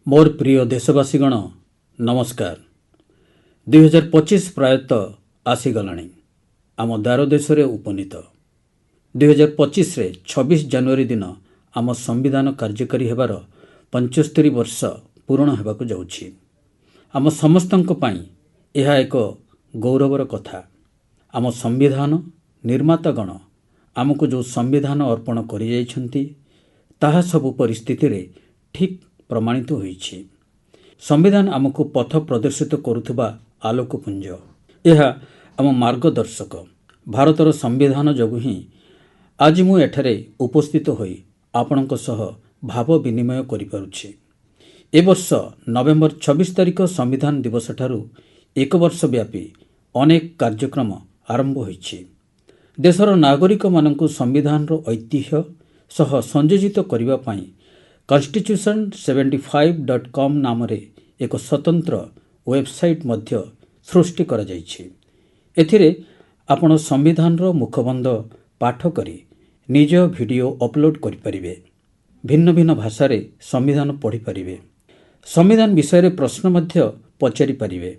मोर प्रिय देशवासीगण नमस्कार। 2025 प्रायतः आसीगलाणी आम द्वार देश उपनीत 2025 रे 26 जनवरी दिन आम संविधान कार्यकारी हेबार 75 वर्ष पूर्ण हेबाकु जाउछि। आम समस्तंक पई यह एक गौरवर कथा। आम संविधान निर्मातागण आमको जो संविधान अर्पण करि जाइछन्ति ताहा सब परिस्थिति रे ठीक प्रमाणित होइछि। संविधान आमको पथ प्रदर्शित करुथबा आलोकपुंज। यह आम मार्गदर्शक। भारतर संविधान जोगु ही आज मु एठारे उपस्थित होई आपणक सह भाव विनिमय करि पारुछि। ए वर्ष नवेम्बर 26 तारिख संविधान दिवस ठारू एक वर्ष व्यापी अनेक कार्यक्रम आरंभ होइछि। देशर नागरिक मानकु संविधान रो ऐतिह्य सह संयोजित करिवा पई constitution75.com नाम रे एक स्वतंत्र वेबसाइट मध्य सृष्टि करा जाइछि। एथिरे आपण संविधान रो मुखबंध पाठ करी निज वीडियो अपलोड करि परिबे। भिन्न भिन्न भाषा रे संविधान पढ़ी परिबे। संविधान विषय रे प्रश्न मध्य पचारि परिबे।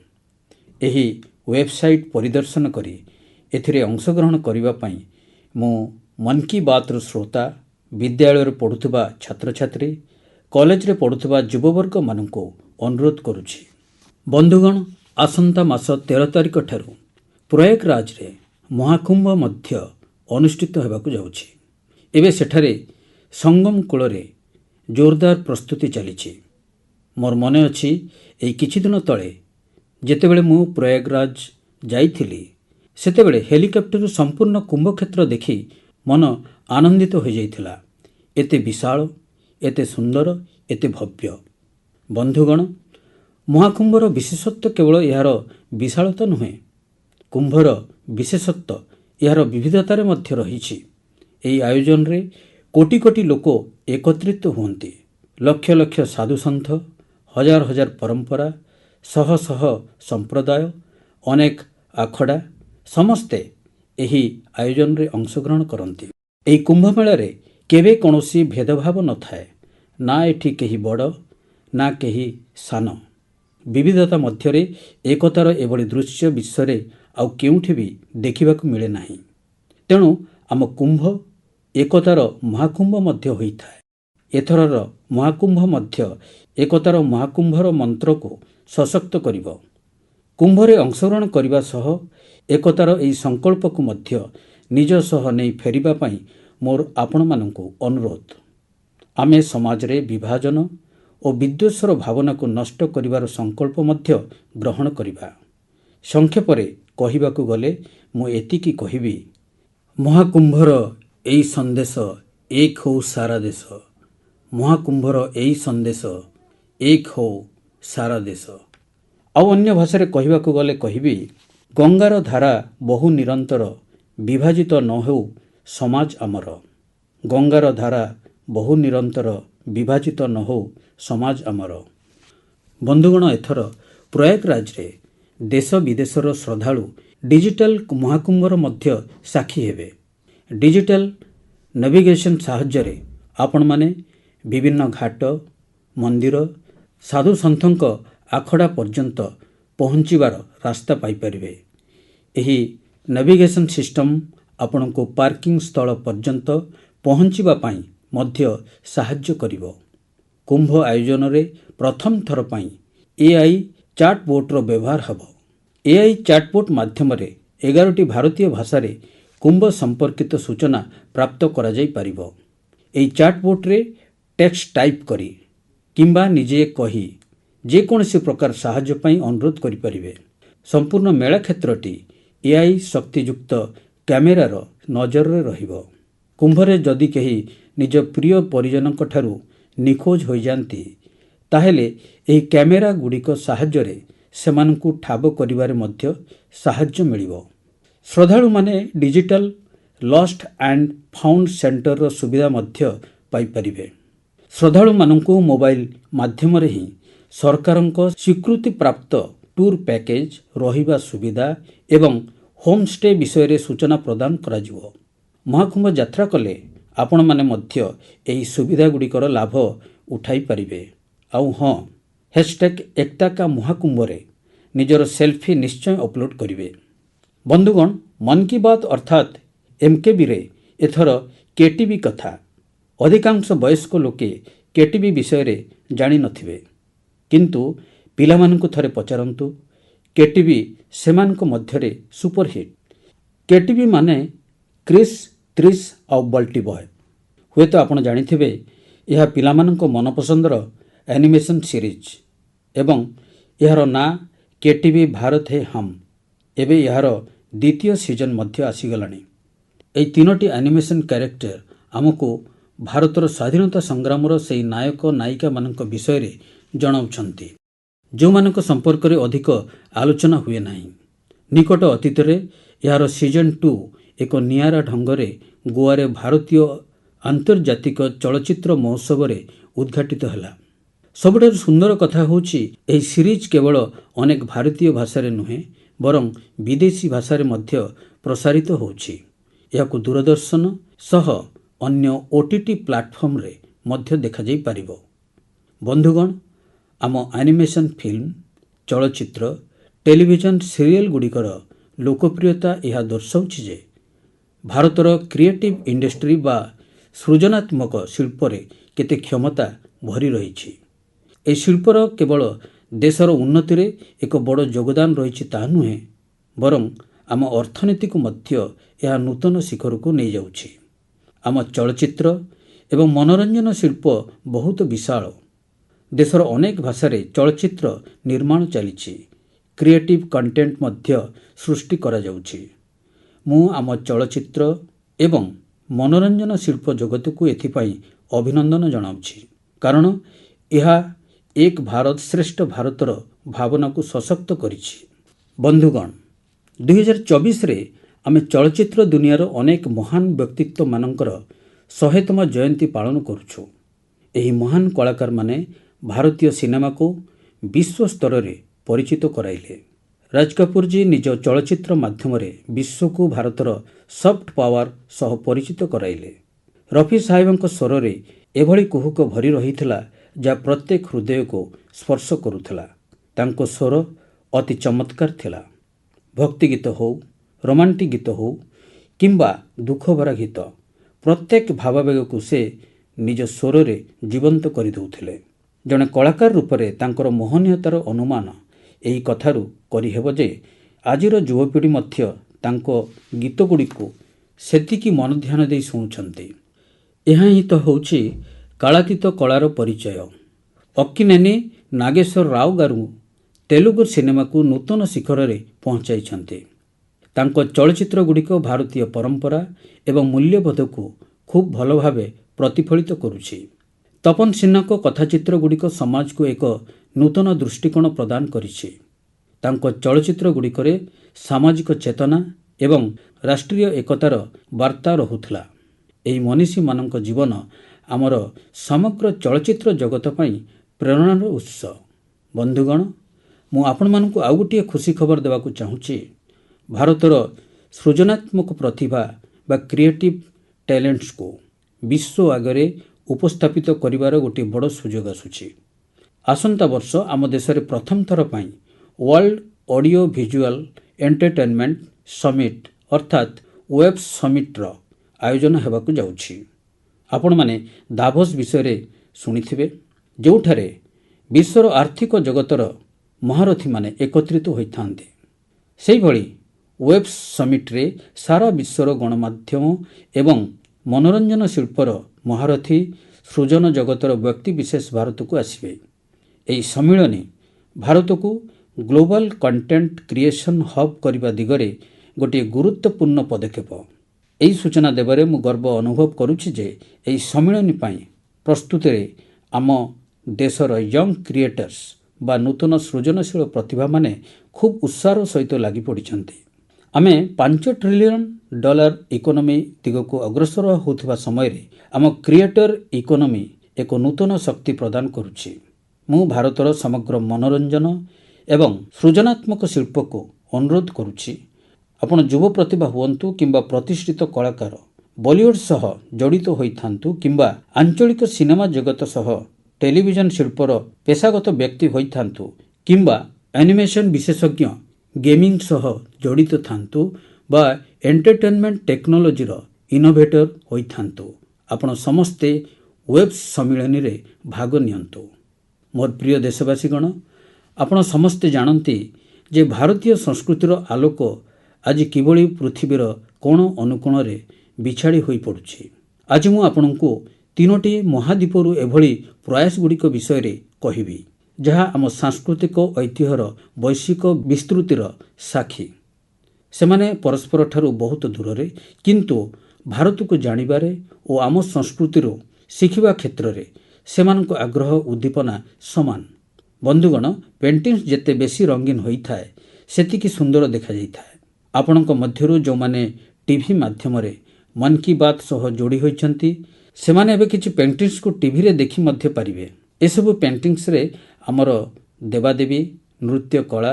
एही वेबसाइट परिदर्शन करी एथिरे अंशग्रहण करिवा पई मु मन की बात रो श्रोता, विद्यालय पढ़ुवा छात्र छात्री, कॉलेज रे पढ़ुवा युववर्ग मानक अनुरोध करुछि। बंधुगण, आसंता मास 13 तारिख ठारू प्रयागराज रे महाकुंभ मध्य अनुष्ठित हेबाकु जाउछि। एबे सेठारे संगम कूल रे जोरदार प्रस्तुति चलीछि। मोर मने अछि एई किछि दिन तळे जेतेबेले मु प्रयागराज जाइथिली सेतेबेले हेलिकॉप्टर संपूर्ण कुंभ क्षेत्र देखि मन आनंदित हो जाइथिला। एते विशाल, एते सुंदर, एते भव्य। बंधुगण, महाकुंभर विशेषत्व केवल यार विशालता नुहे, कुंभर विशेषत्व यार विविधतारे मध्य रहिछि। एई आयोजन रे कोटी कोटी लोक एकत्रित हुअन्ति। लक्ष लक्ष साधु सन्थ, हजार हजार परंपरा, शह शह संप्रदाय, अनेक आखड़ा समस्ते एही आयोजन रे अंशग्रहण करन्ति। एई कुंभ मेला रे केबे कौनसी भेदभाव न थाए। ना एठी केही बड़ ना केही सान। विविधता मध्यरे एकतार एभली दृश्य विश्वरे आउ केउठी भी देखिबाकु मिले नाही। तेणु आम कुंभ एकतार महाकुंभ मध्य होइथाए। एथरर महाकुंभ मध्य एकतार महाकुंभर मंत्र को सशक्त करिब। कुंभरे अंशग्रहण करिबा सह एकतार एई संकल्प को मध्य निज सह नै फेरिबा पई मोर आपण मानकु अनुरोध। आमे समाज रे विभाजन और विद्वेषर भावना को नष्ट करिवार संकल्प मध्य ग्रहण करिबा। संक्षेपरे कहिबाकु गले मु एतिकी कहिबी, महाकुंभर एई संदेश एक हो सारा देश। महाकुंभर एई संदेश एक हो सारा देश। आउ अन्य भाषा रे कहिबाकु गले कहिबी, गंगार धारा बहु निरंतर, विभाजित न हो समाज आमर। गंगार धारा बहु निरंतर, विभाजित न हो समाज आमर। बंधुगण, एथर प्रयागराज रे देश विदेशर श्रद्धालु डिजिटल महाकुंभर मध्य साक्षी हेबे। डिजिटल नेविगेशन साहाय्य रे आपण माने विभिन्न घाट, मंदिर, साधु सन्थक आखड़ा पर्यंत पहुँचीबार रास्ता पाई परिबे। एही नेविगेशन सिस्टम आपण को पार्किंग स्थल पर्यंत पहुँचीबा पाई मध्य साहाय्य करिवो। कुंभ आयोजन रे प्रथम थर पाई एआई चैटबोट रो व्यवहार हबो। एआई चैटबोट माध्यम रे 11टी भारतीय भाषा रे कुंभ संपर्कित सूचना प्राप्त करा जाई परिबो। एई चैटबोट रे टेक्स्ट टाइप करी किंबा निजे कही जे कोनसी प्रकार साहाय्य पाई अनुरोध करि परिबे। संपूर्ण मेला क्षेत्रटी एआई शक्तियुक्त कैमेरार नजर रे रहिबो। कुंभरे जदि केही निज प्रिय परिजनक ठारू निखोज हो जाती ताहेले एही कैमेरा गुड़िक साहाय्य रे सेमानकु ठाब करिबारे मध्य साहाय्य मिलिबो। श्रद्धालु माने digital lost and found centre रो सुविधा मध्य पाई परिबे। श्रद्धालु मानकु मोबाइल माध्यम रे ही सरकारक स्वीकृति प्राप्त टूर पैकेज, रहिबा सुविधा एवं होम स्टे विषय रे सूचना प्रदान करा जिवो। महाकुंभ यात्रा कले आपण माने मध्य एही सुविधा गुड़िकर लाभ उठाई परिबे। आउ हाँ, ହ୍ୟାଶଟ୍ୟାଗ୍ ଏକତା କା ମହାକୁମ୍ଭରେ ନିଜର ସେଲ୍ଫି ନିଶ୍ଚୟ ଅପଲୋଡ଼ କରିବେ। ବନ୍ଧୁଗଣ, ମନ୍ କି ବାତ୍ ଅର୍ଥାତ୍ MKBରେ ଏଥର କେଟିଭି କଥା। ଅଧିକାଂଶ ବୟସ୍କ ଲୋକେ କେଟିଭି ବିଷୟରେ ଜାଣିନଥିବେ, କିନ୍ତୁ ପିଲାମାନଙ୍କୁ ଥରେ ପଚାରନ୍ତୁ, କେଟିଭି ସେମାନଙ୍କ ମଧ୍ୟରେ ସୁପରହିଟ୍। କେଟିଭି ମାନେ କ୍ରିସ୍, ତ୍ରିସ୍ ଆଉ ବଲ୍ଟି ବୟ। ହୁଏତ ଆପଣ ଜାଣିଥିବେ, ଏହା ପିଲାମାନଙ୍କ ମନପସନ୍ଦର ଆନିମେସନ୍ ସିରିଜ୍ ଏବଂ ଏହାର ନାଁ କେଟିଭି ଭାରତ ହେ ହମ୍। ଏବେ ଏହାର ଦ୍ୱିତୀୟ ସିଜନ୍ ମଧ୍ୟ ଆସିଗଲାଣି। ଏହି ତିନୋଟି ଆନିମେସନ୍ କ୍ୟାରେକ୍ଟର ଆମକୁ ଭାରତର ସ୍ୱାଧୀନତା ସଂଗ୍ରାମର ସେହି ନାୟକ ନାୟିକାମାନଙ୍କ ବିଷୟରେ ଜଣାଉଛନ୍ତି, ଯେଉଁମାନଙ୍କ ସମ୍ପର୍କରେ ଅଧିକ ଆଲୋଚନା ହୁଏ ନାହିଁ। ନିକଟ ଅତୀତରେ ଏହାର ସିଜନ୍ 2 ଏକ ନିଆରା ଢଙ୍ଗରେ ଗୋଆରେ ଭାରତୀୟ ଆନ୍ତର୍ଜାତିକ ଚଳଚ୍ଚିତ୍ର ମହୋତ୍ସବରେ ଉଦ୍ଘାଟିତ ହେଲା। ସବୁଠାରୁ ସୁନ୍ଦର କଥା ହେଉଛି, ଏହି ସିରିଜ୍ କେବଳ ଅନେକ ଭାରତୀୟ ଭାଷାରେ ନୁହେଁ, ବରଂ ବିଦେଶୀ ଭାଷାରେ ମଧ୍ୟ ପ୍ରସାରିତ ହେଉଛି। ଏହାକୁ ଦୂରଦର୍ଶନ ସହ ଅନ୍ୟ OTT ପ୍ଲାଟଫର୍ମରେ ମଧ୍ୟ ଦେଖାଯାଇପାରିବ। ବନ୍ଧୁଗଣ, ଆମ ଆନିମେସନ୍ ଫିଲ୍ମ, ଚଳଚ୍ଚିତ୍ର, ଟେଲିଭିଜନ ସିରିଏଲ୍ ଗୁଡ଼ିକର ଲୋକପ୍ରିୟତା ଏହା ଦର୍ଶାଉଛି ଯେ ଭାରତର କ୍ରିଏଟିଭ୍ ଇଣ୍ଡଷ୍ଟ୍ରି ବା ସୃଜନାତ୍ମକ ଶିଳ୍ପରେ କେତେ କ୍ଷମତା ଭରି ରହିଛି। ଏହି ଶିଳ୍ପର କେବଳ ଦେଶର ଉନ୍ନତିରେ ଏକ ବଡ଼ ଯୋଗଦାନ ରହିଛି ତାହା ନୁହେଁ, ବରଂ ଆମ ଅର୍ଥନୀତିକୁ ମଧ୍ୟ ଏହା ନୂତନ ଶିଖରକୁ ନେଇଯାଉଛି। ଆମ ଚଳଚ୍ଚିତ୍ର ଏବଂ ମନୋରଞ୍ଜନ ଶିଳ୍ପ ବହୁତ ବିଶାଳ। ଦେଶର ଅନେକ ଭାଷାରେ ଚଳଚ୍ଚିତ୍ର ନିର୍ମାଣ ଚାଲିଛି। କ୍ରିଏଟିଭ୍ କଣ୍ଟେଣ୍ଟ ମଧ୍ୟ ସୃଷ୍ଟି କରାଯାଉଛି। ମୁଁ ଆମ ଚଳଚ୍ଚିତ୍ର ଏବଂ ମନୋରଞ୍ଜନ ଶିଳ୍ପ ଜଗତକୁ ଏଥିପାଇଁ ଅଭିନନ୍ଦନ ଜଣାଉଛି, କାରଣ ଏହା ଏକ ଭାରତ ଶ୍ରେଷ୍ଠ ଭାରତର ଭାବନାକୁ ସଶକ୍ତ କରିଛି। ବନ୍ଧୁଗଣ, 2024ରେ ଆମେ ଚଳଚ୍ଚିତ୍ର ଦୁନିଆର ଅନେକ ମହାନ ବ୍ୟକ୍ତିତ୍ୱମାନଙ୍କର 100ତମ ଜୟନ୍ତୀ ପାଳନ କରୁଛୁ। ଏହି ମହାନ କଳାକାରମାନେ ଭାରତୀୟ ସିନେମାକୁ ବିଶ୍ୱ ସ୍ତରରେ ପରିଚିତ କରାଇଲେ। ରାଜ କପୁରଜୀ ନିଜ ଚଳଚ୍ଚିତ୍ର ମାଧ୍ୟମରେ ବିଶ୍ୱକୁ ଭାରତର ସଫ୍ଟ ପାୱାର ସହ ପରିଚିତ କରାଇଲେ। ରଫି ସାହେବଙ୍କ ସ୍ୱରରେ ଏଭଳି କୁହୁକ ଭରି ରହିଥିଲା, ଯାହା ପ୍ରତ୍ୟେକ ହୃଦୟକୁ ସ୍ପର୍ଶ କରୁଥିଲା। ତାଙ୍କ ସ୍ୱର ଅତି ଚମତ୍କାର ଥିଲା। ଭକ୍ତିଗୀତ ହେଉ, ରୋମାଣ୍ଟିକ୍ ଗୀତ ହେଉ କିମ୍ବା ଦୁଃଖଭରା ଗୀତ, ପ୍ରତ୍ୟେକ ଭାବାବେଗକୁ ସେ ନିଜ ସ୍ୱରରେ ଜୀବନ୍ତ କରିଦେଉଥିଲେ। ଜଣେ କଳାକାର ରୂପରେ ତାଙ୍କର ମୋହନୀୟତାର ଅନୁମାନ ଏହି କଥାରୁ କରିହେବ ଯେ ଆଜିର ଯୁବପିଢ଼ି ମଧ୍ୟ ତାଙ୍କ ଗୀତଗୁଡ଼ିକୁ ସେତିକି ମନଧ୍ୟାନ ଦେଇ ଶୁଣୁଛନ୍ତି। ଏହା ହିଁ ତ ହେଉଛି କାଳାତୀତ କଳାର ପରିଚୟ। ଅକ୍କିନେନି ନାଗେଶ୍ୱର ରାଓ ଗାରୁ ତେଲୁଗୁ ସିନେମାକୁ ନୂତନ ଶିଖରରେ ପହଞ୍ଚାଇଛନ୍ତି। ତାଙ୍କ ଚଳଚ୍ଚିତ୍ରଗୁଡ଼ିକ ଭାରତୀୟ ପରମ୍ପରା ଏବଂ ମୂଲ୍ୟବୋଧକୁ ଖୁବ୍ ଭଲ ଭାବେ ପ୍ରତିଫଳିତ କରୁଛି। ତପନ ସିହ୍ନାଙ୍କ କଥାଚିତ୍ରଗୁଡ଼ିକ ସମାଜକୁ ଏକ ନୂତନ ଦୃଷ୍ଟିକୋଣ ପ୍ରଦାନ କରିଛି। ତାଙ୍କ ଚଳଚ୍ଚିତ୍ରଗୁଡ଼ିକରେ ସାମାଜିକ ଚେତନା ଏବଂ ରାଷ୍ଟ୍ରୀୟ ଏକତାର ବାର୍ତ୍ତା ରହୁଥିଲା। ଏହି ମନୀଷୀମାନଙ୍କ ଜୀବନ ଆମର ସମଗ୍ର ଚଳଚ୍ଚିତ୍ର ଜଗତ ପାଇଁ ପ୍ରେରଣାର ଉତ୍ସ। ବନ୍ଧୁଗଣ, ମୁଁ ଆପଣମାନଙ୍କୁ ଆଉ ଗୋଟିଏ ଖୁସି ଖବର ଦେବାକୁ ଚାହୁଁଛି। ଭାରତର ସୃଜନାତ୍ମକ ପ୍ରତିଭା ବା କ୍ରିଏଟିଭ୍ ଟ୍ୟାଲେଣ୍ଟସକୁ ବିଶ୍ୱ ଆଗରେ ଉପସ୍ଥାପିତ କରିବାର ଗୋଟିଏ ବଡ଼ ସୁଯୋଗ ଆସୁଛି। ଆସନ୍ତା ବର୍ଷ ଆମ ଦେଶରେ ପ୍ରଥମ ଥର ପାଇଁ world audio visual entertainment summit ଅର୍ଥାତ୍ ୱେବ୍ସ ସମିଟ୍ର ଆୟୋଜନ ହେବାକୁ ଯାଉଛି। ଆପଣମାନେ ଦାଭୋସ୍ ବିଷୟରେ ଶୁଣିଥିବେ, ଯେଉଁଠାରେ ବିଶ୍ୱର ଆର୍ଥିକ ଜଗତର ମହାରଥୀମାନେ ଏକତ୍ରିତ ହୋଇଥାନ୍ତି। ସେହିଭଳି ୱେବ୍ସ ସମିଟ୍ରେ ସାରା ବିଶ୍ୱର ଗଣମାଧ୍ୟମ ଏବଂ ମନୋରଞ୍ଜନ ଶିଳ୍ପର ମହାରଥୀ, ସୃଜନ ଜଗତର ବ୍ୟକ୍ତିବିଶେଷ ଭାରତକୁ ଆସିବେ। ଏହି ସମ୍ମିଳନୀ ଭାରତକୁ ଗ୍ଲୋବାଲ କଣ୍ଟେଣ୍ଟ କ୍ରିଏସନ୍ ହବ୍ କରିବା ଦିଗରେ ଗୋଟିଏ ଗୁରୁତ୍ୱପୂର୍ଣ୍ଣ ପଦକ୍ଷେପ। ଏହି ସୂଚନା ଦେବାରେ ମୁଁ ଗର୍ବ ଅନୁଭବ କରୁଛି ଯେ ଏହି ସମ୍ମିଳନୀ ପାଇଁ ପ୍ରସ୍ତୁତିରେ ଆମ ଦେଶର ୟଙ୍ଗ କ୍ରିଏଟର୍ସ ବା ନୂତନ ସୃଜନଶୀଳ ପ୍ରତିଭାମାନେ ଖୁବ୍ ଉତ୍ସାହର ସହିତ ଲାଗିପଡ଼ିଛନ୍ତି। ଆମେ $5 ଟ୍ରିଲିୟନ ଇକୋନୋମି ଦିଗକୁ ଅଗ୍ରସର ହେଉଥିବା ସମୟରେ ଆମ କ୍ରିଏଟର ଇକୋନୋମି ଏକ ନୂତନ ଶକ୍ତି ପ୍ରଦାନ କରୁଛି। ମୁଁ ଭାରତର ସମଗ୍ର ମନୋରଞ୍ଜନ ଏବଂ ସୃଜନାତ୍ମକ ଶିଳ୍ପକୁ ଅନୁରୋଧ କରୁଛି, ଆପଣ ଯୁବ ପ୍ରତିଭା ହୁଅନ୍ତୁ କିମ୍ବା ପ୍ରତିଷ୍ଠିତ କଳାକାର, ବଲିଉଡ୍ ସହ ଜଡ଼ିତ ହୋଇଥାନ୍ତୁ କିମ୍ବା ଆଞ୍ଚଳିକ ସିନେମା ଜଗତ ସହ टेलिविजन शिल्पर पेशागत व्यक्ति होइथान्तु किंबा एनिमेशन विशेषज्ञ गेमिंग सह जड़ित थान्तु बा एंटरटेनमेंट टेक्नोलोजी इनोवेटर होइथान्तु आपण समस्ते वेब सम्मिलनी रे भाग नियंतु। मोर प्रिय देशवासीगण, आपण समस्ते जानती जे भारतीय संस्कृतिर आलोक आज किभଳି पृथ्वीर कोण अनुकोण रे बिछाड़ी होई पड़ुछि। आज मु आपनकु तीनोटी महाद्वीपरु एभଳି प्रयास गुड़िक विषय रे कहिबी जहाँ आम सांस्कृतिक ऐतिह्यर वैश्विक विस्तृतिर साक्षी। सेमाने परस्पर ठारू बहुत दूर रे किंतु भारत को जानिबारे और आम संस्कृतिर शिखिबा क्षेत्र रे सेमानक आग्रह उद्दीपना समान। बंधुगण, पेंटिंग्स जेते बेसी रंगीन होइथाए सेतिकी सुंदर देखा जाइथाए। आपणक मध्यरु जो माने टीवी माध्यम रे मन की बात सह जोड़ी होइछंती सेमाने एबे किछि पेंटिंग्स को टीवी रे देखि मध्य पारिबे। एसबु पेंटिंग्स रे हमर देवादेवी नृत्य कला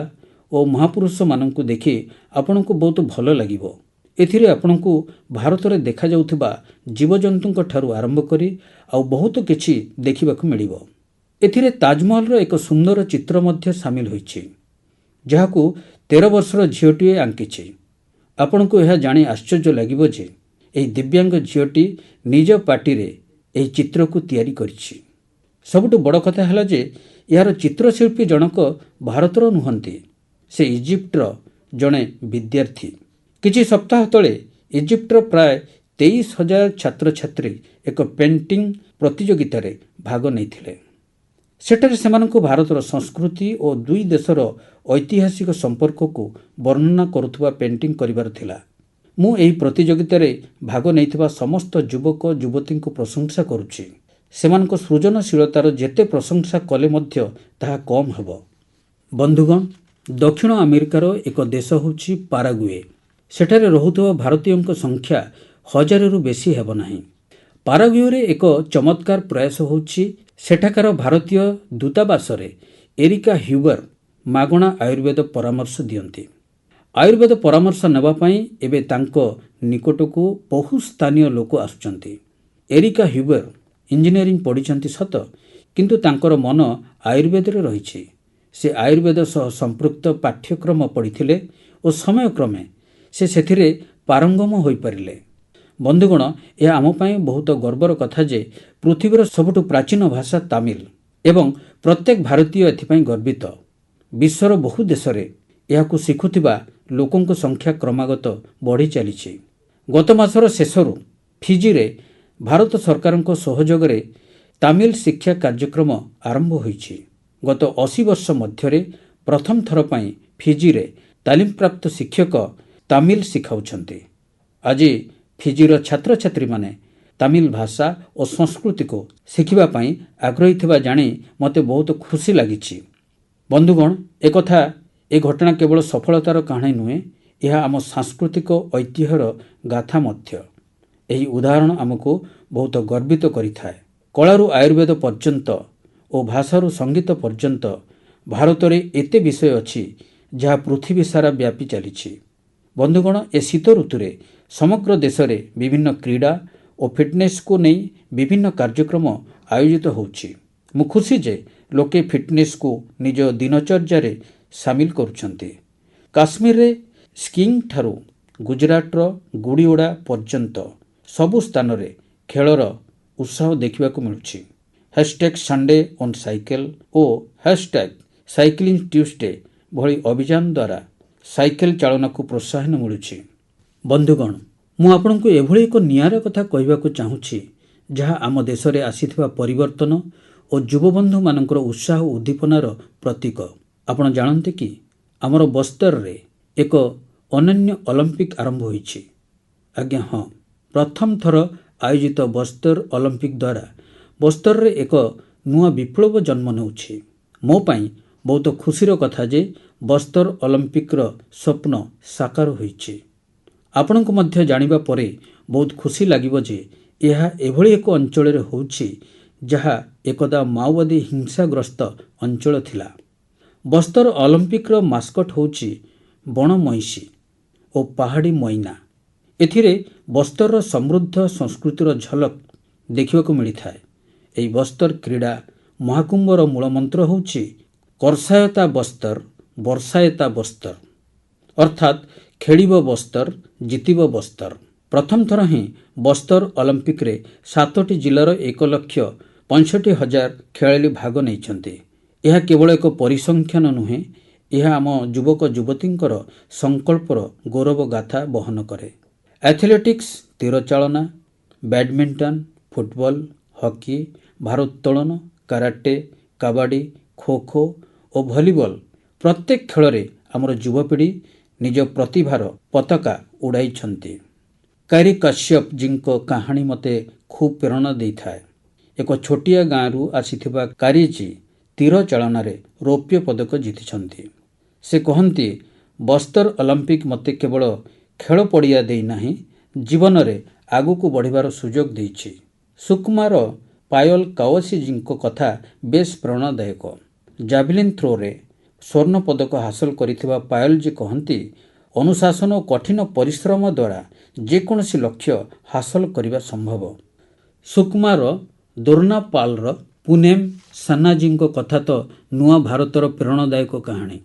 और महापुरुष माननकु देखि आपनकु बहुत भलो लागिबो। एथिरे आपनकु भारत रे देखा जाउथिबा जीवजंतुक ठारू आरंभ करी आ बहुत किछि देखिबाकु मिलिबो। एथिरे ताजमहल रो एक सुंदर चित्र मध्य शामिल होइछि जहाकु 13 वर्षर झियोटीए आंकिछि। आपनकु यह जानि आश्चर्य लागिबो जे एही दिव्यांग झियोटी निज पार्टी रे एही चित्र को तैयारी करिछि। सबुठु बड़ कथा हला जे यार चित्रशिल्पी जनक भारतर नुहंती, से इजिप्टर जणे विद्यार्थी। किछि सप्ताह तले इजिप्टर प्राय 23,000 छात्र छात्री एक पेंटिंग प्रतियोगिता रे भाग नैथिले। सेठारे सेमानकु भारतर संस्कृति और दुई देशर ऐतिहासिक संपर्क को वर्णना करुथुबा पेंटिंग करिवार थिला। मु एही प्रतियोगिता रे भाग नैथिबा समस्त युवक युवती को प्रशंसा करुछि। सेमानक सृजनशीलतार जेते प्रशंसा कले मध्य ताहा कम हेबो। बंधुगण, दक्षिण अमेरिकार एक देश होछि पाराग्वे। सेठारे रहुथुबा भारतीयंक संख्या 1000 रु बेसी हेबो नाही। पाराग्वे रे एक चमत्कार प्रयास होछि। सेठाकार भारतीय दूतावास रे एरिका ह्यूबर मागणा आयुर्वेद परामर्श दियंती। आयुर्वेद परामर्श नेबा पई एबे तांको निकटकू बहु स्थानीय लोक आसुचंती। एरिका ह्यूबर इंजीनियरिंग पढ़िछंती सत, किंतु तांकर मन आयुर्वेद रे रहिछि। से आयुर्वेद सह संपृक्त पाठ्यक्रम पढ़िथिले और समय क्रमे से सेथिरे पारंगम होई परिले। बंधुगण, यह आम पई बहुत गर्वर कथा जे पृथ्वीर सबुठु प्राचीन भाषा तामिल एवं प्रत्येक भारतीय एथिपई गर्वित। विश्वर बहु देश रे याकु शिखुथिबा लोकंक संख्या क्रमागत बढ़ी चलीछि। गत मासर शेषरु फिजी रे भारत सरकारक सहयोग रे तामिल शिक्षा कार्यक्रम आरंभ होईछि। गत 80 वर्ष मध्यरे प्रथम थर पई फिजी रे तालीम प्राप्त शिक्षक तामिल शिखाउछंती। आज फिजीर छात्र छात्री माने तामिल भाषा और संस्कृति को शिखिबा पई आग्रही थिबा जानी मते बहुत खुशी लागिछि। बंधुगण, एकथा ए घटना केवल सफलतार कहानी नुहे, यह आम सांस्कृतिक ऐतिह्यर गाथा मध्य। एही उदाहरण आमको बहुत गर्वित करिथाए। कलारू आयुर्वेद पर्यंत और भाषारू संगीत पर्यंत भारत रे एते विषय अछि जहाँ पृथ्वी सारा व्यापी चलीछि। बंधुगण, ए शीत ऋतुरे समग्र देश रे विभिन्न क्रीड़ा और फिटनेस को नहीं विभिन्न कार्यक्रम आयोजित होछि। मु खुशी जे लोके फिटनेस को निज दिनचर्या रे शामिल करुछंती। काश्मीर रे स्कीइंग ठारू गुजरात रो गुड़ीओड़ा पर्यंत सबु स्थान रे खेलर उत्साह देखिबाकू मिलुछि। हैशटैग संडे ऑन साइकिल और हैशटैग साइक्लिंग ट्यूसडे भली अभियान द्वारा साइकेल चालन को प्रोत्साहन मिलुछि। बंधुगण, मु आपनकु एभली एक नियारा कथा कहबाकू चाहूछि जहाँ आम देश रे आसीथिबा परिवर्तन और युवबंधु मानकर उत्साह उद्दीपनार प्रतीक। आपण जानते कि आमर बस्तर रे एक अनन्य ओलंपिक आरंभ होईछि। आज्ञा हाँ, प्रथम थर आयोजित बस्तर ओलंपिक द्वारा बस्तर रे एक नुआ विप्लव जन्म नेउछि। मो पई बहुत खुशीर कथा जे बस्तर ओलंपिक रो स्वप्न साकार होईछि। आपनकु मध्य जानिबा परे बहुत खुशी लागिबो जे यह एभली एक अंचल रे होउछि जहाँ एकदा माओवादी हिंसाग्रस्त अंचल थिला। बस्तर ओलंपिक रो मास्कट होउछि बण मईसी और पहाड़ी मैना। एथिरे बस्तर रो समृद्ध संस्कृतिर झलक देखिबाकू मिलिथाए। एही बस्तर क्रीड़ा ମହାକୁମ୍ଭର ମୂଳମନ୍ତ୍ର ହେଉଛି କରସାୟତା ବସ୍ତର ବର୍ଷାୟତା ବସ୍ତର, ଅର୍ଥାତ୍ ଖେଳିବ ବସ୍ତର ଜିତିବ ବସ୍ତର। ପ୍ରଥମ ଥର ହିଁ ବସ୍ତର ଅଲିମ୍ପିକରେ 7ଟି ଜିଲ୍ଲାର 1,65,000 ଖେଳାଳି ଭାଗ ନେଇଛନ୍ତି। ଏହା କେବଳ ଏକ ପରିସଂଖ୍ୟାନ ନୁହେଁ, ଏହା ଆମ ଯୁବକ ଯୁବତୀଙ୍କର ସଂକଳ୍ପର ଗୌରବ ଗାଥା ବହନ କରେ। ଆଥଲେଟିକ୍ସ, ତୀରଚାଳନା, ବ୍ୟାଡମିଣ୍ଟନ, ଫୁଟବଲ, ହକି, ଭାରୋତ୍ତୋଳନ, କରାଟେ, କବାଡି, ଖୋଖୋ ଓ ଭଲିବଲ ପ୍ରତ୍ୟେକ ଖେଳରେ ଆମର ଯୁବପିଢ଼ି ନିଜ ପ୍ରତିଭାର ପତାକା ଉଡ଼ାଇଛନ୍ତି। କାରୀ କାଶ୍ୟପ ଜୀଙ୍କ କାହାଣୀ ମୋତେ ଖୁବ୍ ପ୍ରେରଣା ଦେଇଥାଏ। ଏକ ଛୋଟିଆ ଗାଁରୁ ଆସିଥିବା କାରୀଜୀ ତୀର ଚାଳନାରେ ରୌପ୍ୟ ପଦକ ଜିତିଛନ୍ତି। ସେ କହନ୍ତି, ବସ୍ତର ଅଲିମ୍ପିକ ମୋତେ କେବଳ ଖେଳ ପଡ଼ିଆ ଦେଇନାହିଁ, ଜୀବନରେ ଆଗକୁ ବଢ଼ିବାର ସୁଯୋଗ ଦେଇଛି। ସୁକମାର ପାୟଲ କାୱସି ଜୀଙ୍କ କଥା ବେଶ୍ ପ୍ରେରଣାଦାୟକ। ଜାଭେଲିନ୍ ଥ୍ରୋରେ ସ୍ୱର୍ଣ୍ଣ ପଦକ ହାସଲ କରିଥିବା ପାୟଲଜୀ କହନ୍ତି, ଅନୁଶାସନ ଓ କଠିନ ପରିଶ୍ରମ ଦ୍ୱାରା ଯେକୌଣସି ଲକ୍ଷ୍ୟ ହାସଲ କରିବା ସମ୍ଭବ। ସୁକମାର ଦୋର୍ନାପାଲର ପୁନେମ ସାନ୍ନାଜୀଙ୍କ କଥା ତ ନୂଆ ଭାରତର ପ୍ରେରଣାଦାୟକ କାହାଣୀ।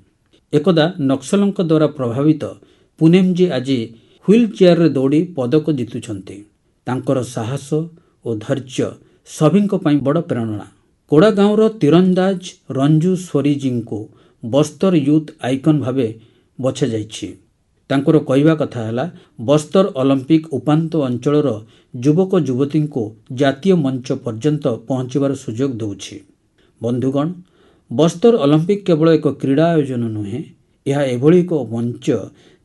ଏକଦା ନକ୍ସଲଙ୍କ ଦ୍ୱାରା ପ୍ରଭାବିତ ପୁନେମଜୀ ଆଜି ହ୍ୱିଲ୍ ଚେୟାରରେ ଦୌଡ଼ି ପଦକ ଜିତୁଛନ୍ତି। ତାଙ୍କର ସାହସ ଓ ଧୈର୍ଯ୍ୟ ସଭିଙ୍କ ପାଇଁ ବଡ଼ ପ୍ରେରଣା। କୋଡ଼ାଗାଁର ତୀରନ୍ଦାଜ ରଞ୍ଜୁ ସ୍ୱରୀଜୀଙ୍କୁ ବସ୍ତର ୟୁଥ୍ ଆଇକନ୍ ଭାବେ ବଛାଯାଇଛି। ତାଙ୍କର କହିବା କଥା ହେଲା, ବସ୍ତର ଅଲିମ୍ପିକ ଉପାନ୍ତ ଅଞ୍ଚଳର ଯୁବକ ଯୁବତୀଙ୍କୁ ଜାତୀୟ ମଞ୍ଚ ପର୍ଯ୍ୟନ୍ତ ପହଞ୍ଚିବାର ସୁଯୋଗ ଦେଉଛି। ବନ୍ଧୁଗଣ, ବସ୍ତର ଅଲିମ୍ପିକ କେବଳ ଏକ କ୍ରୀଡ଼ା ଆୟୋଜନ ନୁହେଁ, ଏହା ଏଭଳି ଏକ ମଞ୍ଚ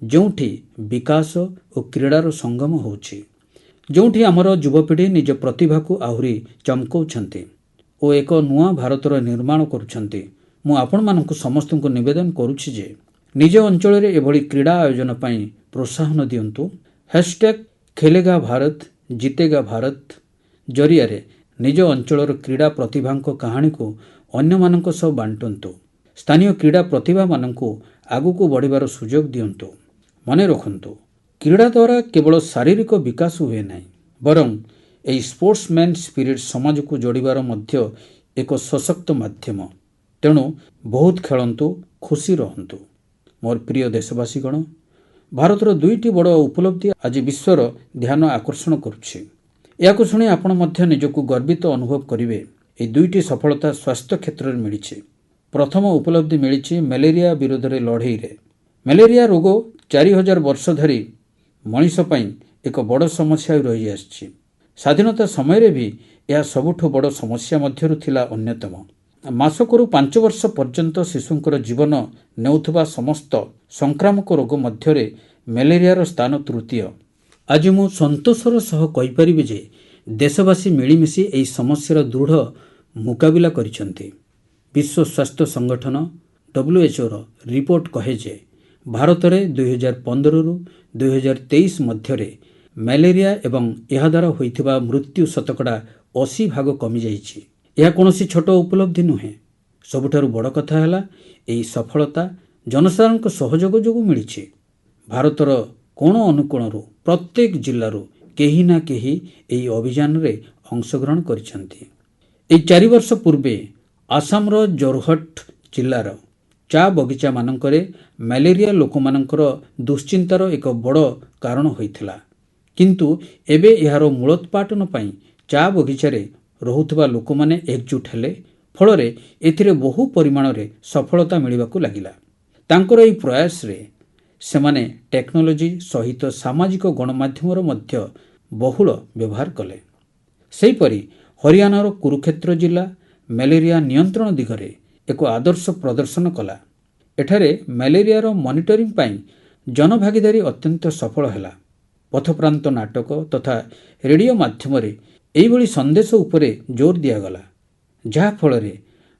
ଯେଉଁଠି ବିକାଶ ଓ କ୍ରୀଡ଼ାର ସଙ୍ଗମ ହେଉଛି, ଯେଉଁଠି ଆମର ଯୁବପିଢ଼ି ନିଜ ପ୍ରତିଭାକୁ ଆହୁରି ଚମକାଉଛନ୍ତି ଓ ଏକ ନୂଆ ଭାରତର ନିର୍ମାଣ କରୁଛନ୍ତି। ମୁଁ ଆପଣମାନଙ୍କୁ ସମସ୍ତଙ୍କୁ ନିବେଦନ କରୁଛି ଯେ ନିଜ ଅଞ୍ଚଳରେ ଏଭଳି କ୍ରୀଡ଼ା ଆୟୋଜନ ପାଇଁ ପ୍ରୋତ୍ସାହନ ଦିଅନ୍ତୁ। ହ୍ୟାଶଟ୍ୟାଗ୍ ଖେଲେଗା ଭାରତ ଜିତେଗା ଭାରତ ଜରିଆରେ ନିଜ ଅଞ୍ଚଳର କ୍ରୀଡ଼ା ପ୍ରତିଭାଙ୍କ କାହାଣୀକୁ ଅନ୍ୟମାନଙ୍କ ସହ ବାଣ୍ଟନ୍ତୁ। ସ୍ଥାନୀୟ କ୍ରୀଡ଼ା ପ୍ରତିଭାମାନଙ୍କୁ ଆଗକୁ ବଢ଼ିବାର ସୁଯୋଗ ଦିଅନ୍ତୁ। ମନେ ରଖନ୍ତୁ, କ୍ରୀଡ଼ା ଦ୍ୱାରା କେବଳ ଶାରୀରିକ ବିକାଶ ହୁଏ ନାହିଁ, ବରଂ ଏହି ସ୍ପୋର୍ଟସମ୍ୟାନ୍ ସ୍ପିରିଟ୍ ସମାଜକୁ ଯୋଡ଼ିବାର ମଧ୍ୟ ଏକ ସଶକ୍ତ ମାଧ୍ୟମ। ତେଣୁ ବହୁତ ଖେଳନ୍ତୁ, ଖୁସି ରହନ୍ତୁ। ମୋର ପ୍ରିୟ ଦେଶବାସୀଗଣ, ଭାରତର 2ଟି ବଡ଼ ଉପଲବ୍ଧି ଆଜି ବିଶ୍ୱର ଧ୍ୟାନ ଆକର୍ଷଣ କରୁଛି। ଏହାକୁ ଶୁଣି ଆପଣ ମଧ୍ୟ ନିଜକୁ ଗର୍ବିତ ଅନୁଭବ କରିବେ। ଏହି 2ଟି ସଫଳତା ସ୍ୱାସ୍ଥ୍ୟ କ୍ଷେତ୍ରରେ ମିଳିଛି। ପ୍ରଥମ ଉପଲବ୍ଧି ମିଳିଛି ମ୍ୟାଲେରିଆ ବିରୋଧରେ ଲଢ଼େଇରେ। ମ୍ୟାଲେରିଆ ରୋଗ 4000 ବର୍ଷ ଧରି ମଣିଷ ପାଇଁ ଏକ ବଡ଼ ସମସ୍ୟା ହୋଇ ରହିଆସିଛି। ସ୍ୱାଧୀନତା ସମୟରେ ବି ଏହା ସବୁଠୁ ବଡ଼ ସମସ୍ୟା ମଧ୍ୟରୁ ଥିଲା ଅନ୍ୟତମ। ମାସକରୁ 5 ବର୍ଷ ପର୍ଯ୍ୟନ୍ତ ଶିଶୁଙ୍କର ଜୀବନ ନେଉଥିବା ସମସ୍ତ ସଂକ୍ରାମକ ରୋଗ ମଧ୍ୟରେ ମ୍ୟାଲେରିଆର ସ୍ଥାନ ତୃତୀୟ। ଆଜି ମୁଁ ସନ୍ତୋଷର ସହ କହିପାରିବି ଯେ ଦେଶବାସୀ ମିଳିମିଶି ଏହି ସମସ୍ୟାର ଦୃଢ଼ ମୁକାବିଲା କରିଛନ୍ତି। ବିଶ୍ୱ ସ୍ୱାସ୍ଥ୍ୟ ସଂଗଠନ WHOର ରିପୋର୍ଟ କହେ ଯେ ଭାରତରେ 2015ରୁ 2023 ମଧ୍ୟରେ ମ୍ୟାଲେରିଆ ଏବଂ ଏହାଦ୍ୱାରା ହୋଇଥିବା ମୃତ୍ୟୁ ଶତକଡ଼ା 80% କମିଯାଇଛି। ଏହା କୌଣସି ଛୋଟ ଉପଲବ୍ଧି ନୁହେଁ। ସବୁଠାରୁ ବଡ଼ କଥା ହେଲା, ଏହି ସଫଳତା ଜନସାଧାରଣଙ୍କ ସହଯୋଗ ଯୋଗୁଁ ମିଳିଛି। ଭାରତର କୋଣ ଅନୁକୋଣରୁ ପ୍ରତ୍ୟେକ ଜିଲ୍ଲାରୁ କେହି ନା କେହି ଏହି ଅଭିଯାନରେ ଅଂଶଗ୍ରହଣ କରିଛନ୍ତି। ଏହି 4 ବର୍ଷ ପୂର୍ବେ ଆସାମର ଜୋରହଟ ଜିଲ୍ଲାର ଚା ବଗିଚାମାନଙ୍କରେ ମ୍ୟାଲେରିଆ ଲୋକମାନଙ୍କର ଦୁଶ୍ଚିନ୍ତାର ଏକ ବଡ଼ କାରଣ ହୋଇଥିଲା। କିନ୍ତୁ ଏବେ ଏହାର ମୂଳୋତ୍ପାଟନ ପାଇଁ ଚା ବଗିଚାରେ ରହୁଥିବା ଲୋକମାନେ ଏକଜୁଟ ହେଲେ, ଫଳରେ ଏଥିରେ ବହୁ ପରିମାଣରେ ସଫଳତା ମିଳିବାକୁ ଲାଗିଲା। ତାଙ୍କର ଏହି ପ୍ରୟାସରେ ସେମାନେ ଟେକ୍ନୋଲୋଜି ସହିତ ସାମାଜିକ ଗଣମାଧ୍ୟମର ମଧ୍ୟ ବହୁଳ ବ୍ୟବହାର କଲେ। ସେହିପରି ହରିୟାଣାର କୁରୁକ୍ଷେତ୍ର ଜିଲ୍ଲା ମ୍ୟାଲେରିଆ ନିୟନ୍ତ୍ରଣ ଦିଗରେ ଏକ ଆଦର୍ଶ ପ୍ରଦର୍ଶନ କଲା। ଏଠାରେ ମ୍ୟାଲେରିଆର ମନିଟରିଂ ପାଇଁ ଜନଭାଗିଦାରୀ ଅତ୍ୟନ୍ତ ସଫଳ ହେଲା। ପଥପ୍ରାନ୍ତ ନାଟକ ତଥା ରେଡ଼ିଓ ମାଧ୍ୟମରେ ଏହିଭଳି ସନ୍ଦେଶ ଉପରେ ଜୋର ଦିଆଗଲା, ଯାହାଫଳରେ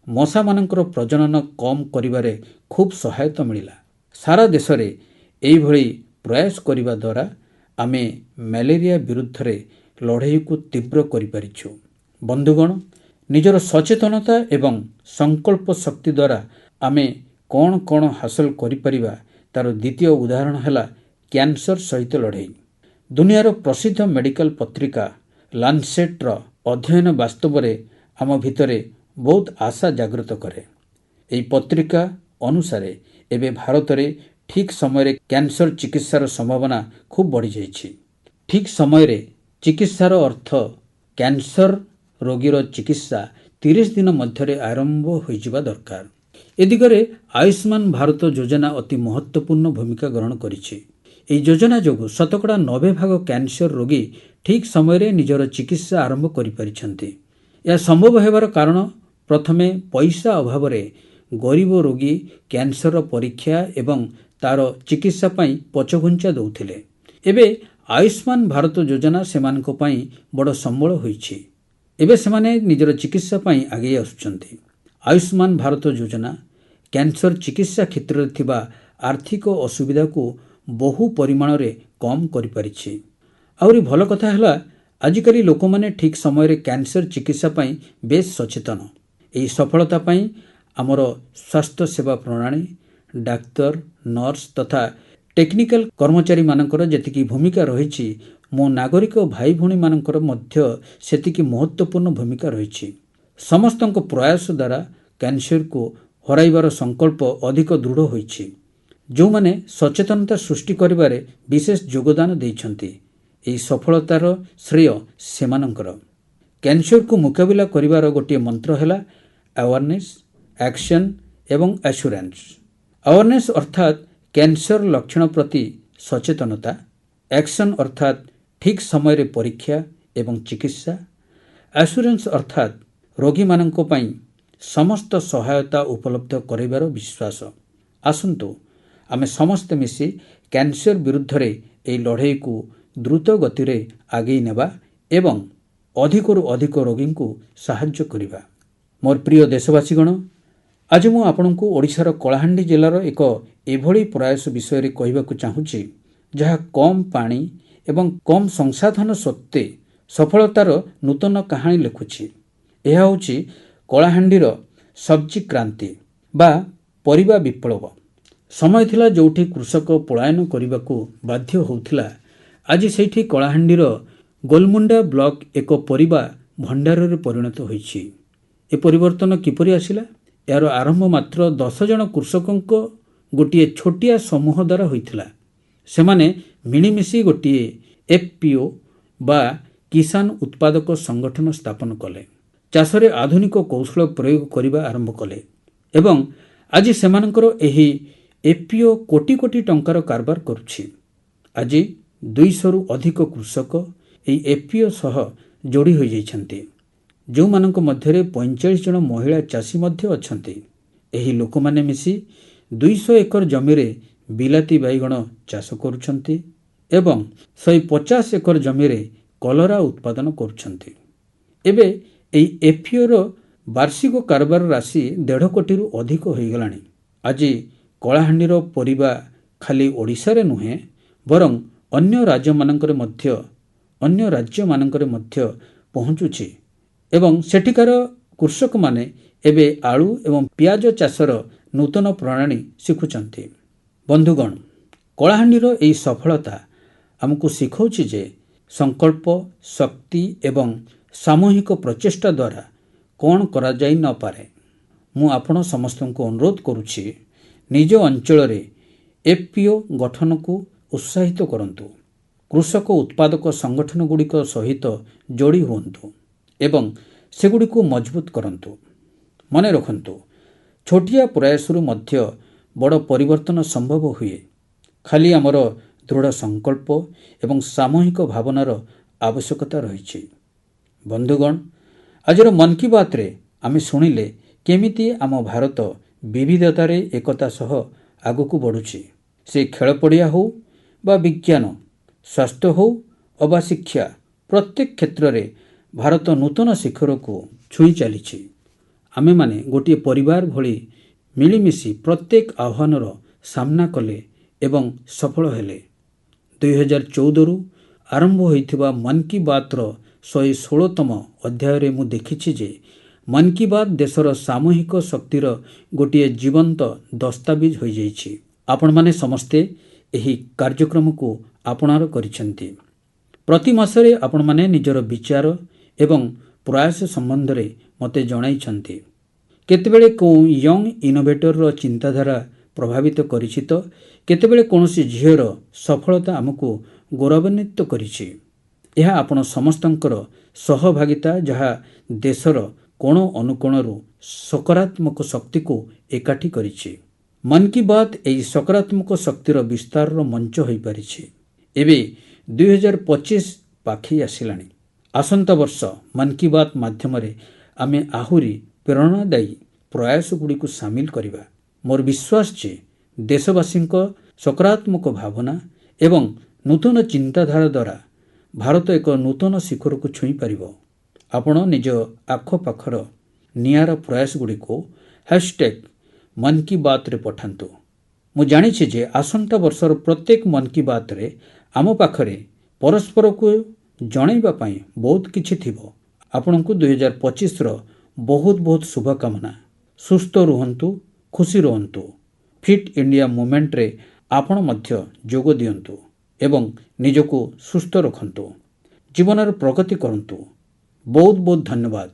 ମଶାମାନଙ୍କର ପ୍ରଜନନ କମ୍ କରିବାରେ ଖୁବ୍ ସହାୟତା ମିଳିଲା। ସାରା ଦେଶରେ ଏହିଭଳି ପ୍ରୟାସ କରିବା ଦ୍ୱାରା ଆମେ ମ୍ୟାଲେରିଆ ବିରୁଦ୍ଧରେ ଲଢ଼େଇକୁ ତୀବ୍ର କରିପାରିଛୁ। ବନ୍ଧୁଗଣ, ନିଜର ସଚେତନତା ଏବଂ ସଂକଳ୍ପ ଶକ୍ତି ଦ୍ୱାରା ଆମେ କ'ଣ କ'ଣ ହାସଲ କରିପାରିବା, ତାର ଦ୍ୱିତୀୟ ଉଦାହରଣ ହେଲା କ୍ୟାନ୍ସର ସହିତ ଲଢ଼େଇ। ଦୁନିଆର ପ୍ରସିଦ୍ଧ ମେଡିକାଲ ପତ୍ରିକା ଲାନ୍ସେଟ୍ର ଅଧ୍ୟୟନ ବାସ୍ତବରେ ଆମ ଭିତରେ ବହୁତ ଆଶା ଜାଗ୍ରତ କରେ। ଏହି ପତ୍ରିକା ଅନୁସାରେ ଏବେ ଭାରତରେ ଠିକ୍ ସମୟରେ କ୍ୟାନ୍ସର ଚିକିତ୍ସାର ସମ୍ଭାବନା ଖୁବ୍ ବଢ଼ିଯାଇଛି। ଠିକ୍ ସମୟରେ ଚିକିତ୍ସାର ଅର୍ଥ କ୍ୟାନ୍ସର ରୋଗୀର ଚିକିତ୍ସା 30 ଦିନ ମଧ୍ୟରେ ଆରମ୍ଭ ହୋଇଯିବା ଦରକାର। ଏ ଦିଗରେ ଆୟୁଷ୍ମାନ ଭାରତ ଯୋଜନା ଅତି ମହତ୍ତ୍ୱପୂର୍ଣ୍ଣ ଭୂମିକା ଗ୍ରହଣ କରିଛି। ଏହି ଯୋଜନା ଯୋଗୁଁ ଶତକଡ଼ା 90% କ୍ୟାନ୍ସର ରୋଗୀ ଠିକ୍ ସମୟରେ ନିଜର ଚିକିତ୍ସା ଆରମ୍ଭ କରିପାରିଛନ୍ତି। ଏହା ସମ୍ଭବ ହେବାର କାରଣ ପ୍ରଥମେ ପଇସା ଅଭାବରେ ଗରିବ ରୋଗୀ କ୍ୟାନ୍ସରର ପରୀକ୍ଷା ଏବଂ ତାର ଚିକିତ୍ସା ପାଇଁ ପଛଘୁଞ୍ଚା ଦେଉଥିଲେ। ଏବେ ଆୟୁଷ୍ମାନ ଭାରତ ଯୋଜନା ସେମାନଙ୍କ ପାଇଁ ବଡ଼ ସମ୍ବଳ ହୋଇଛି। ଏବେ ସେମାନେ ନିଜର ଚିକିତ୍ସା ପାଇଁ ଆଗେଇ ଆସୁଛନ୍ତି। ଆୟୁଷ୍ମାନ ଭାରତ ଯୋଜନା କ୍ୟାନ୍ସର ଚିକିତ୍ସା କ୍ଷେତ୍ରରେ ଥିବା ଆର୍ଥିକ ଅସୁବିଧାକୁ ବହୁ ପରିମାଣରେ କମ୍ କରିପାରିଛି। ଆହୁରି ଭଲ କଥା ହେଲା, ଆଜିକାଲି ଲୋକମାନେ ଠିକ୍ ସମୟରେ କ୍ୟାନ୍ସର ଚିକିତ୍ସା ପାଇଁ ବେଶ୍ ସଚେତନ। ଏହି ସଫଳତା ପାଇଁ ଆମର ସ୍ୱାସ୍ଥ୍ୟ ସେବା ପ୍ରଣାଳୀ, ଡାକ୍ତର, ନର୍ସ ତଥା ଟେକ୍ନିକାଲ କର୍ମଚାରୀମାନଙ୍କର ଯେତିକି ଭୂମିକା ରହିଛି, ମୋ ନାଗରିକ ଭାଇ ଭଉଣୀମାନଙ୍କର ମଧ୍ୟ ସେତିକି ମହତ୍ତ୍ୱପୂର୍ଣ୍ଣ ଭୂମିକା ରହିଛି। ସମସ୍ତଙ୍କ ପ୍ରୟାସ ଦ୍ୱାରା କ୍ୟାନ୍ସରକୁ ହରାଇବାର ସଂକଳ୍ପ ଅଧିକ ଦୃଢ଼ ହୋଇଛି। ଯେଉଁମାନେ ସଚେତନତା ସୃଷ୍ଟି କରିବାରେ ବିଶେଷ ଯୋଗଦାନ ଦେଇଛନ୍ତି, ଏହି ସଫଳତାର ଶ୍ରେୟ ସେମାନଙ୍କର। କ୍ୟାନ୍ସରକୁ ମୁକାବିଲା କରିବାର ଗୋଟିଏ ମନ୍ତ୍ର ହେଲା ଆୱାରନେସ୍, ଆକ୍ସନ୍ ଏବଂ ଆସ୍ୟୁରାନ୍ସ। ଆୱାରନେସ୍ ଅର୍ଥାତ୍ କ୍ୟାନ୍ସର ଲକ୍ଷଣ ପ୍ରତି ସଚେତନତା, ଆକ୍ସନ୍ ଅର୍ଥାତ୍ ଠିକ୍ ସମୟରେ ପରୀକ୍ଷା ଏବଂ ଚିକିତ୍ସା, ଆସ୍ୟୁରାନ୍ସ ଅର୍ଥାତ୍ ରୋଗୀମାନଙ୍କ ପାଇଁ ସମସ୍ତ ସହାୟତା ଉପଲବ୍ଧ କରାଇବାର ବିଶ୍ୱାସ। ଆସନ୍ତୁ ଆମେ ସମସ୍ତେ ମିଶି କ୍ୟାନ୍ସର ବିରୁଦ୍ଧରେ ଏହି ଲଢ଼େଇକୁ ଦ୍ରୁତ ଗତିରେ ଆଗେଇ ନେବା ଏବଂ ଅଧିକରୁ ଅଧିକ ରୋଗୀଙ୍କୁ ସାହାଯ୍ୟ କରିବା। ମୋର ପ୍ରିୟ ଦେଶବାସୀଗଣ, ଆଜି ମୁଁ ଆପଣଙ୍କୁ ଓଡ଼ିଶାର କଳାହାଣ୍ଡି ଜିଲ୍ଲାର ଏକ ଏଭଳି ପ୍ରୟାସ ବିଷୟରେ କହିବାକୁ ଚାହୁଁଛି, ଯାହା କମ୍ ପାଣି ଏବଂ କମ୍ ସଂସାଧନ ସତ୍ତ୍ୱେ ସଫଳତାର ନୂତନ କାହାଣୀ ଲେଖୁଛି। ଏହା ହେଉଛି କଳାହାଣ୍ଡିର ସବ୍ଜି କ୍ରାନ୍ତି ବା ପରିବା ବିପ୍ଳବ। ସମୟ ଥିଲା ଯେଉଁଠି କୃଷକ ପଳାୟନ କରିବାକୁ ବାଧ୍ୟ ହେଉଥିଲା। ଆଜି ସେଇଠି କଳାହାଣ୍ଡିର ଗୋଲମୁଣ୍ଡା ବ୍ଲକ ଏକ ପରିବା ଭଣ୍ଡାରରେ ପରିଣତ ହୋଇଛି। ଏ ପରିବର୍ତ୍ତନ କିପରି ଆସିଲା? ଏହାର ଆରମ୍ଭ ମାତ୍ର 10 ଜଣ କୃଷକଙ୍କ ଗୋଟିଏ ଛୋଟିଆ ସମୂହ ଦ୍ୱାରା ହୋଇଥିଲା। ସେମାନେ ମିଳିମିଶି ଗୋଟିଏ FPO ବା କିଷାନ ଉତ୍ପାଦକ ସଂଗଠନ ସ୍ଥାପନ କଲେ। ଚାଷରେ ଆଧୁନିକ କୌଶଳ ପ୍ରୟୋଗ କରିବା ଆରମ୍ଭ କଲେ ଏବଂ ଆଜି ସେମାନଙ୍କର ଏହି FPO କୋଟି କୋଟି ଟଙ୍କାର କାରବାର କରୁଛି। ଆଜି 200ରୁ ଅଧିକ କୃଷକ ଏହି FPO ସହ ଯୋଡ଼ି ହୋଇଯାଇଛନ୍ତି, ଯେଉଁମାନଙ୍କ ମଧ୍ୟରେ 45 ଜଣ ମହିଳା ଚାଷୀ ମଧ୍ୟ ଅଛନ୍ତି। ଏହି ଲୋକମାନେ ମିଶି 200 ଏକର ଜମିରେ ବିଲାତି ବାଇଗଣ ଚାଷ କରୁଛନ୍ତି ଏବଂ 150 ଏକର ଜମିରେ କଲରା ଉତ୍ପାଦନ କରୁଛନ୍ତି। ଏବେ ଏହି FPOର ବାର୍ଷିକ କାରବାର ରାଶି 1.5 କୋଟିରୁ ଅଧିକ ହୋଇଗଲାଣି। ଆଜି କଳାହାଣ୍ଡିର ପରିବା ଖାଲି ଓଡ଼ିଶାରେ ନୁହେଁ, ବରଂ ଅନ୍ୟ ରାଜ୍ୟମାନଙ୍କରେ ମଧ୍ୟ ପହଞ୍ଚୁଛି ଏବଂ ସେଠିକାର କୃଷକମାନେ ଏବେ ଆଳୁ ଏବଂ ପିଆଜ ଚାଷର ନୂତନ ପ୍ରଣାଳୀ ଶିଖୁଛନ୍ତି। ବନ୍ଧୁଗଣ, କଳାହାଣ୍ଡିର ଏହି ସଫଳତା ଆମକୁ ଶିଖାଉଛି ଯେ ସଂକଳ୍ପ, ଶକ୍ତି ଏବଂ ସାମୂହିକ ପ୍ରଚେଷ୍ଟା ଦ୍ୱାରା କ'ଣ କରାଯାଇ ନପାରେ। ମୁଁ ଆପଣ ସମସ୍ତଙ୍କୁ ଅନୁରୋଧ କରୁଛି, ନିଜ ଅଞ୍ଚଳରେ FPO ଗଠନକୁ ଉତ୍ସାହିତ କରନ୍ତୁ। କୃଷକ ଉତ୍ପାଦକ ସଂଗଠନଗୁଡ଼ିକ ସହିତ ଯୋଡ଼ି ହୁଅନ୍ତୁ ଏବଂ ସେଗୁଡ଼ିକୁ ମଜବୁତ କରନ୍ତୁ। ମନେ ରଖନ୍ତୁ, ଛୋଟିଆ ପ୍ରୟାସରୁ ମଧ୍ୟ ବଡ଼ ପରିବର୍ତ୍ତନ ସମ୍ଭବ ହୁଏ। ଖାଲି ଆମର ଦୃଢ଼ ସଂକଳ୍ପ ଏବଂ ସାମୂହିକ ଭାବନାର ଆବଶ୍ୟକତା ରହିଛି। ବନ୍ଧୁଗଣ, ଆଜିର ମନ୍ କି ବାତ୍ରେ ଆମେ ଶୁଣିଲେ କେମିତି ଆମ ଭାରତ ବିବିଧତାରେ ଏକତା ସହ ଆଗକୁ ବଢ଼ୁଛି। ସେ ଖେଳ ପଡ଼ିଆ ହେଉ ବା ବିଜ୍ଞାନ, ସ୍ୱାସ୍ଥ୍ୟ ହେଉ ଅବା ଶିକ୍ଷା, ପ୍ରତ୍ୟେକ କ୍ଷେତ୍ରରେ ଭାରତ ନୂତନ ଶିଖରକୁ ଛୁଇଁ ଚାଲିଛି। ଆମେମାନେ ଗୋଟିଏ ପରିବାର ଭଳି ମିଳିମିଶି ପ୍ରତ୍ୟେକ ଆହ୍ୱାନର ସାମ୍ନା କଲେ ଏବଂ ସଫଳ ହେଲେ। 2014ରୁ ଆରମ୍ଭ ହୋଇଥିବା ମନ୍ କି ବାତ୍ର 116ତମ ଅଧ୍ୟାୟରେ ମୁଁ ଦେଖିଛି ଯେ ମନ୍ କି ବାତ୍ ଦେଶର ସାମୂହିକ ଶକ୍ତିର ଗୋଟିଏ ଜୀବନ୍ତ ଦସ୍ତାବିଜ ହୋଇଯାଇଛି। ଆପଣମାନେ ସମସ୍ତେ ଏହି କାର୍ଯ୍ୟକ୍ରମକୁ ଆପଣାର କରିଛନ୍ତି। ପ୍ରତି ମାସରେ ଆପଣମାନେ ନିଜର ବିଚାର ଏବଂ ପ୍ରୟାସ ସମ୍ବନ୍ଧରେ ମୋତେ ଜଣାଇଛନ୍ତି। କେତେବେଳେ କେଉଁ ୟଙ୍ଗ ଇନୋଭେଟରର ଚିନ୍ତାଧାରା ପ୍ରଭାବିତ କରିଛି ତ କେତେବେଳେ କୌଣସି ଝିଅର ସଫଳତା ଆମକୁ ଗୌରବାନ୍ୱିତ କରିଛି। ଏହା ଆପଣ ସମସ୍ତଙ୍କର ସହଭାଗିତା ଯାହା ଦେଶର କୋଣ ଅନୁକୋଣରୁ ସକାରାତ୍ମକ ଶକ୍ତିକୁ ଏକାଠି କରିଛି। ମନ୍ କି ବାତ୍ ଏହି ସକାରାତ୍ମକ ଶକ୍ତିର ବିସ୍ତାରର ମଞ୍ଚ ହୋଇପାରିଛି। ଏବେ 2025 ପାଖେଇ ଆସିଲାଣି। ଆସନ୍ତା ବର୍ଷ ମନ୍ କି ବାତ୍ ମାଧ୍ୟମରେ ଆମେ ଆହୁରି ପ୍ରେରଣାଦାୟୀ ପ୍ରୟାସଗୁଡ଼ିକୁ ସାମିଲ କରିବା। ମୋର ବିଶ୍ୱାସ ଯେ ଦେଶବାସୀଙ୍କ ସକାରାତ୍ମକ ଭାବନା ଏବଂ ନୂତନ ଚିନ୍ତାଧାରା ଦ୍ୱାରା ଭାରତ ଏକ ନୂତନ ଶିଖରକୁ ଛୁଇଁପାରିବ। ଆପଣ ନିଜ ଆଖପାଖର ନିଆରା ପ୍ରୟାସଗୁଡ଼ିକୁ ମନ୍ କି ବାତ୍ରେ ପଠାନ୍ତୁ। ମୁଁ ଜାଣିଛି ଯେ ଆସନ୍ତା ବର୍ଷର ପ୍ରତ୍ୟେକ ମନ୍ କି ବାତ୍ରେ ଆମ ପାଖରେ ପରସ୍ପରକୁ ଜଣାଇବା ପାଇଁ ବହୁତ କିଛି ଥିବ। ଆପଣଙ୍କୁ 2025ର ବହୁତ ବହୁତ ଶୁଭକାମନା। ସୁସ୍ଥ ରୁହନ୍ତୁ, ଖୁସି ରୁହନ୍ତୁ। ଫିଟ୍ ଇଣ୍ଡିଆ ମୁଭମେଣ୍ଟରେ ଆପଣ ମଧ୍ୟ ଯୋଗ ଦିଅନ୍ତୁ ଏବଂ ନିଜକୁ ସୁସ୍ଥ ରଖନ୍ତୁ। ଜୀବନରେ ପ୍ରଗତି କରନ୍ତୁ। ବହୁତ ବହୁତ ଧନ୍ୟବାଦ।